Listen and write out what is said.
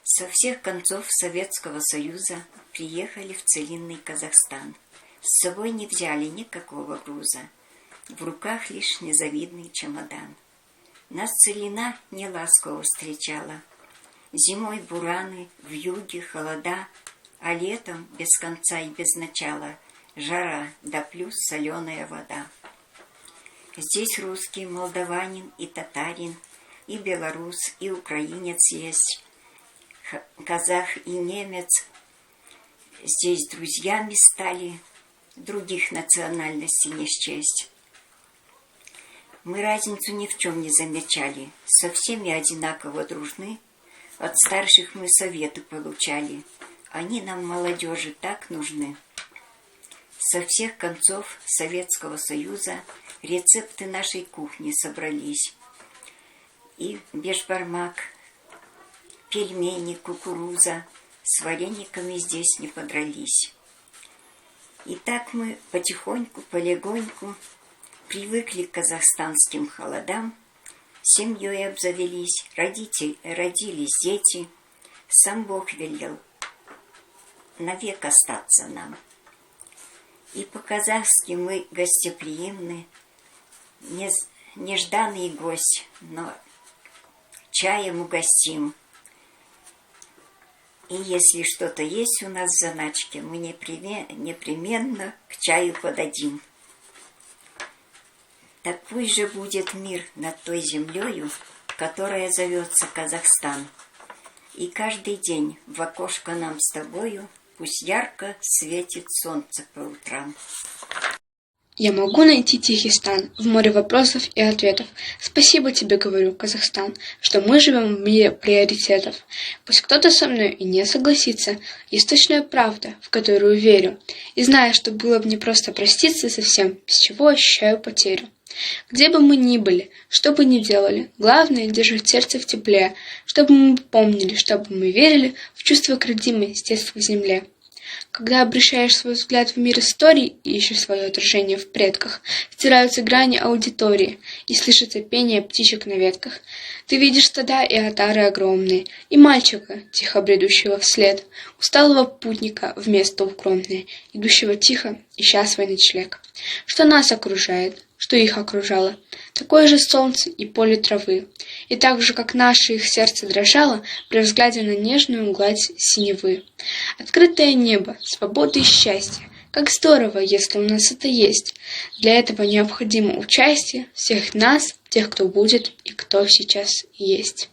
Со всех концов Советского Союза приехали в целинный Казахстан. С собой не взяли никакого груза, в руках лишь незавидный чемодан. Нас целина неласково встречала, зимой бураны, вьюги, холода, а летом без конца и без начала жара, да плюс соленая вода. Здесь русский, молдаванин и татарин, и белорус, и украинец есть, казах и немец. Здесь друзьями стали, других национальностей не счесть. Мы разницу ни в чем не замечали, со всеми одинаково дружны, от старших мы советы получали, они нам, молодежи, так нужны. Со всех концов Советского Союза рецепты нашей кухни собрались. И бешбармак, пельмени, кукуруза, с варениками здесь не подрались. И так мы потихоньку, полегоньку привыкли к казахстанским холодам, семьей обзавелись, родились дети, сам Бог велел навек остаться нам. И по-казахски мы гостеприимны, нежданный гость, но чаем угостим. И если что-то есть у нас в заначке, мы непременно к чаю подадим. Такой же будет мир над той землею, которая зовется Казахстан. И каждый день в окошко нам с тобою пусть ярко светит солнце по утрам. Я могу найти тихий стан в море вопросов и ответов. Спасибо тебе, говорю, Казахстан, что мы живем в мире приоритетов. Пусть кто-то со мной и не согласится, есть точная правда, в которую верю. И знаю, что было бы непросто проститься со всем, без чего ощущаю потерю. Где бы мы ни были, что бы ни делали, главное — держать сердце в тепле, чтобы мы помнили, чтобы мы верили в чувство к родимой с детства в земле. Когда обращаешь свой взгляд в мир историй и ищешь свое отражение в предках, стираются грани аудитории и слышится пение птичек на ветках. Ты видишь стада и отары огромные, и мальчика, тихо бредущего вслед, усталого путника в место укромное, идущего тихо, ища свой ночлег. Что нас окружает, что их окружало, такое же солнце и поле травы, и так же, как наше их сердце дрожало при взгляде на нежную гладь синевы. Открытое небо, свобода и счастье, как здорово, если у нас это есть. Для этого необходимо участие всех нас, тех, кто будет и кто сейчас есть.